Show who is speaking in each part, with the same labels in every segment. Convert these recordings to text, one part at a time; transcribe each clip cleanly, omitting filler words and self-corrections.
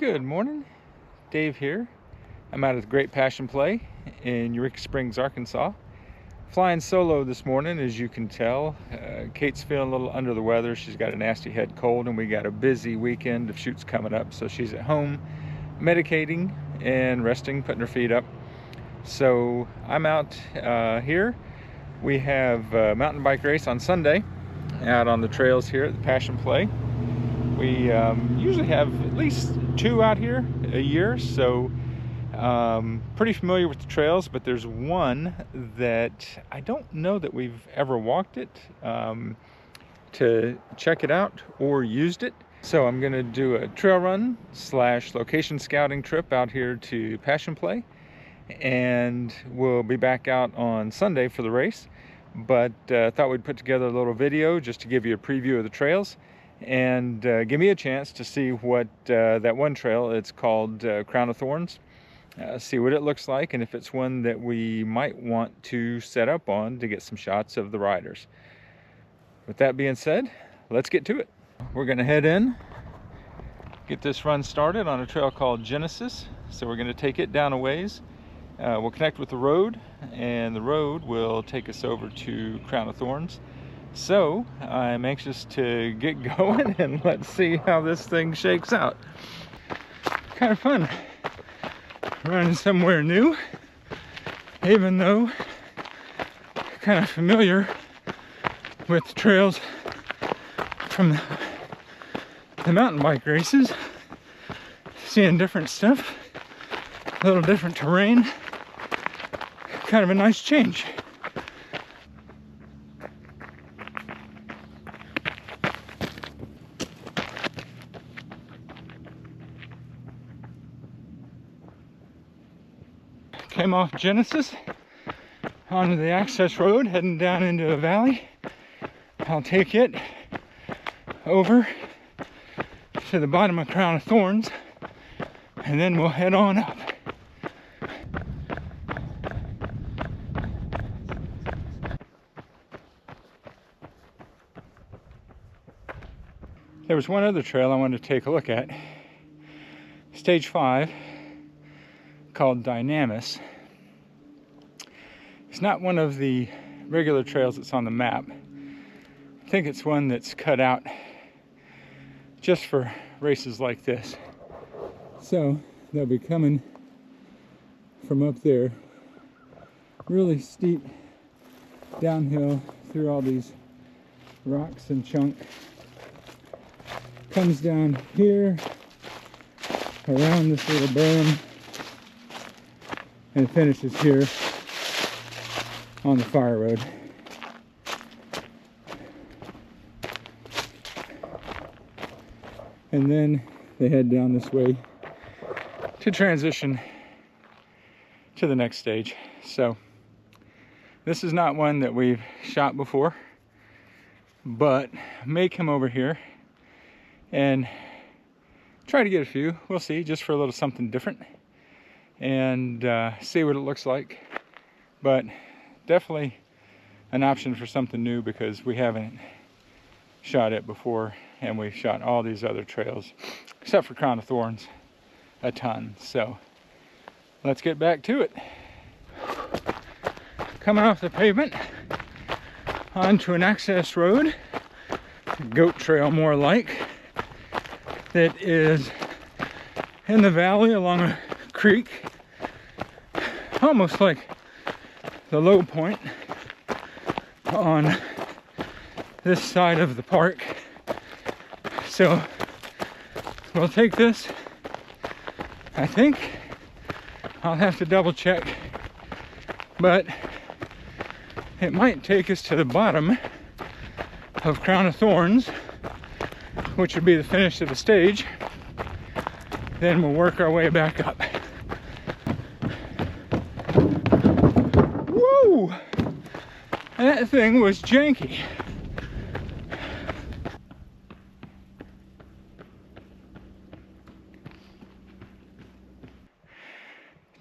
Speaker 1: Good morning, Dave here. I'm out at the Great Passion Play in Eureka Springs, Arkansas. Flying solo this morning, as you can tell. Kate's feeling a little under the weather. She's got a nasty head cold, and we got a busy weekend of shoots coming up. So she's at home medicating and resting, putting her feet up. So I'm out here. We have a mountain bike race on Sunday out on the trails here at the Passion Play. We usually have at least 2 out here a year, so pretty familiar with the trails, but there's one that I don't know that we've ever walked it to check it out or used it. So I'm going to do a trail run / location scouting trip out here to Passion Play, and we'll be back out on Sunday for the race. But thought we'd put together a little video just to give you a preview of the trails and give me a chance to see what that one trail, it's called Crown of Thorns, see what it looks like, and if it's one that we might want to set up on to get some shots of the riders. With that being said, let's get to it. We're going to head in, get this run started on a trail called Genesis. So we're going to take it down a ways. We'll connect with the road, and the road will take us over to Crown of Thorns. So I'm anxious to get going, and let's see how this thing shakes out. Kind of fun running somewhere new, even though kind of familiar with the trails from the mountain bike races, seeing different stuff, a little different terrain, kind of a nice change. Came off Genesis onto the access road, heading down into a valley. I'll take it over to the bottom of Crown of Thorns, and then we'll head on up. There was one other trail I wanted to take a look at. Stage 5, called Dynamis. It's not one of the regular trails that's on the map. I think it's one that's cut out just for races like this. So they'll be coming from up there, really steep downhill through all these rocks and chunk. Comes down here around this little berm and finishes here on the fire road. And then they head down this way to transition to the next stage. So this is not one that we've shot before, but may come over here and try to get a few. We'll see, just for a little something different, and see what it looks like. But definitely an option for something new, because we haven't shot it before, and we've shot all these other trails except for Crown of Thorns a ton. So let's get back to it. Coming off the pavement onto an access road, goat trail more like, that is in the valley along a creek, almost like the low point on this side of the park. So we'll take this. I think I'll have to double check, but it might take us to the bottom of Crown of Thorns, which would be the finish of the stage. Then we'll work our way back up. Woo! That thing was janky.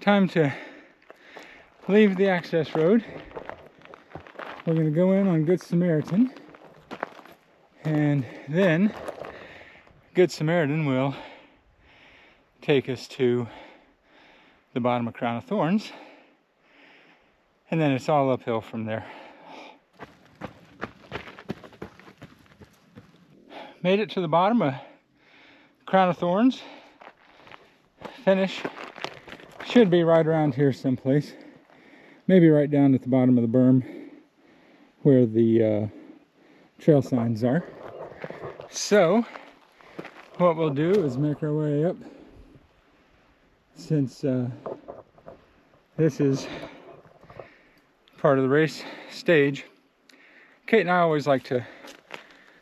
Speaker 1: Time to leave the access road. We're going to go in on Good Samaritan, and then Good Samaritan will take us to the bottom of Crown of Thorns, and then it's all uphill from there. Made it to the bottom of Crown of Thorns. Finish should be right around here someplace, maybe right down at the bottom of the berm where the trail signs are. So what we'll do is make our way up, since this is part of the race stage. Kate and I always like to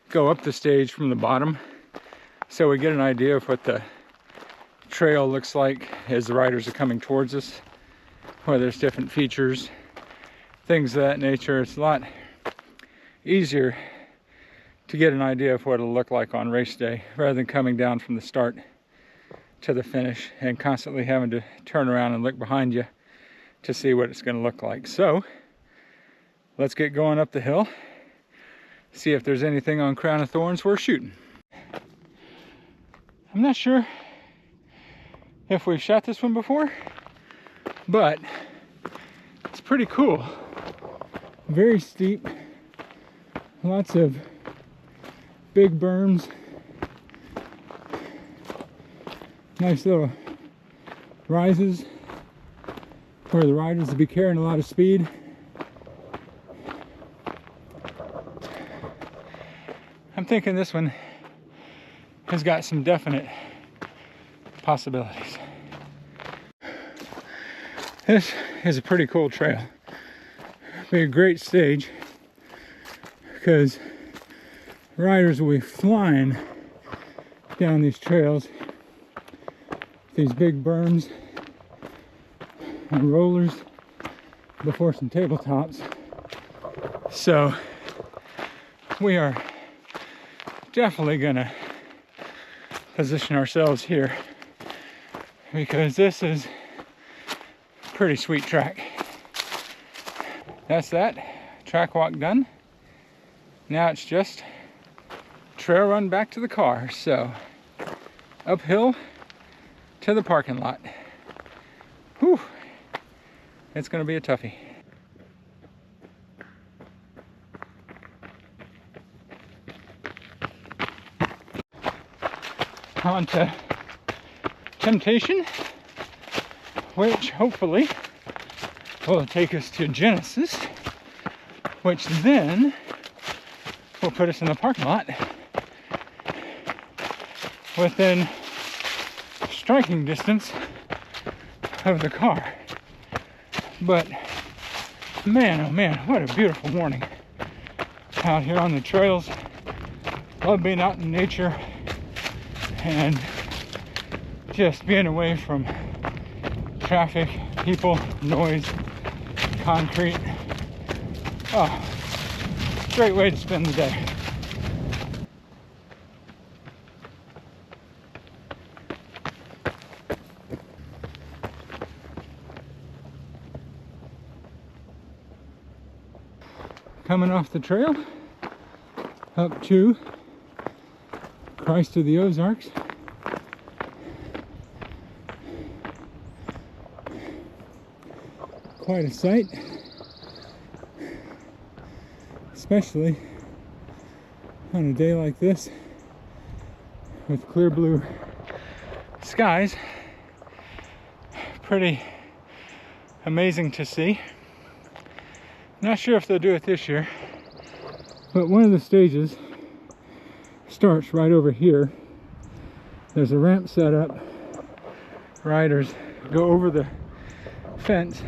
Speaker 1: go up the stage from the bottom so we get an idea of what the trail looks like as the riders are coming towards us, where there's different features, things of that nature. It's a lot easier to get an idea of what it'll look like on race day rather than coming down from the start to the finish and constantly having to turn around and look behind you to see what it's going to look like. So let's get going up the hill, see if there's anything on Crown of Thorns worth shooting. I'm not sure if we've shot this one before, but it's pretty cool. Very steep, lots of big berms, nice little rises where the riders will be carrying a lot of speed. I'm thinking this one has got some definite possibilities. This is a pretty cool trail. Be a great stage because riders will be flying down these trails, these big berms and rollers before some tabletops. So we are definitely gonna position ourselves here because this is a pretty sweet track. That's that track walk done. Now it's just trail run back to the car. So uphill to the parking lot. Whew, it's gonna be a toughie. On to Temptation, which hopefully will take us to Genesis, which then will put us in the parking lot within striking distance of the car. But man, oh man, what a beautiful morning out here on the trails. Love being out in nature and just being away from traffic, people, noise, concrete. Oh, great way to spend the day. Coming off the trail up to Christ of the Ozarks. Quite a sight, especially on a day like this with clear blue skies. Pretty amazing to see. Not sure if they'll do it this year, but one of the stages starts right over here. There's a ramp set up. Riders go over the fence,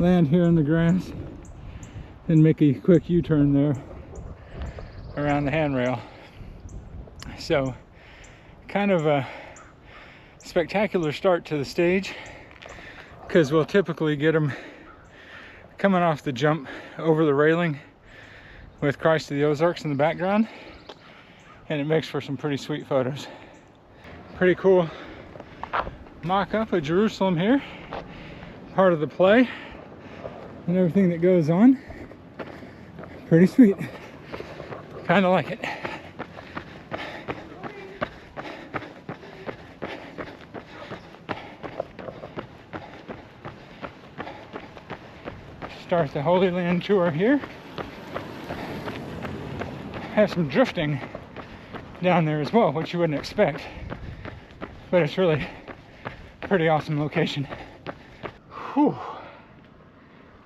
Speaker 1: land here in the grass, and make a quick U-turn there around the handrail. So kind of a spectacular start to the stage, because we'll typically get them coming off the jump over the railing with Christ of the Ozarks in the background, and it makes for some pretty sweet photos. Pretty cool mock-up of Jerusalem here, part of the play and everything that goes on. Pretty sweet, kind of like it. start the Holy Land tour here. Have some drifting down there as well, which you wouldn't expect, but it's really a pretty awesome location. Whew.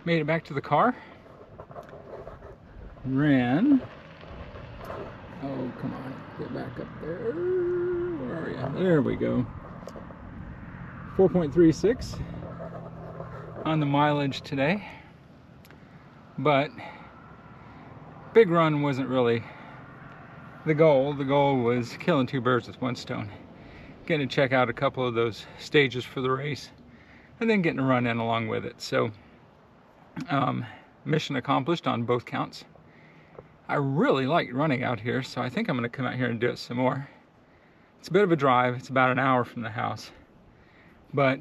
Speaker 1: Made it back to the car. Ran. Oh, come on, get back up there. Where are you? There we go. 4.36 on the mileage today, but big run wasn't really the goal. The goal was killing two birds with one stone, getting to check out a couple of those stages for the race, and then getting a run in along with it. So mission accomplished on both counts. I really like running out here, so I think I'm going to come out here and do it some more. It's a bit of a drive. It's about an hour from the house, but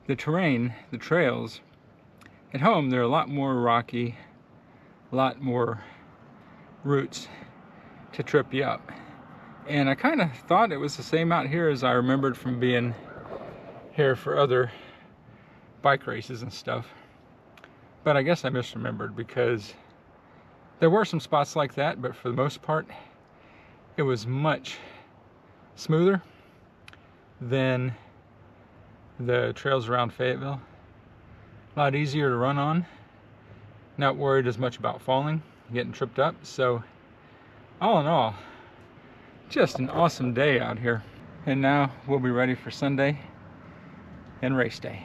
Speaker 1: the terrain, the trails at home, they're a lot more rocky, a lot more roots to trip you up. And I kind of thought it was the same out here as I remembered from being here for other bike races and stuff. But I guess I misremembered, because there were some spots like that, but for the most part, it was much smoother than the trails around Fayetteville. A lot easier to run on. Not worried as much about falling, getting tripped up. So all in all, just an awesome day out here. And now we'll be ready for Sunday and race day.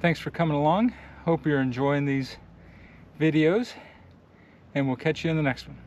Speaker 1: Thanks for coming along. Hope you're enjoying these videos, and we'll catch you in the next one.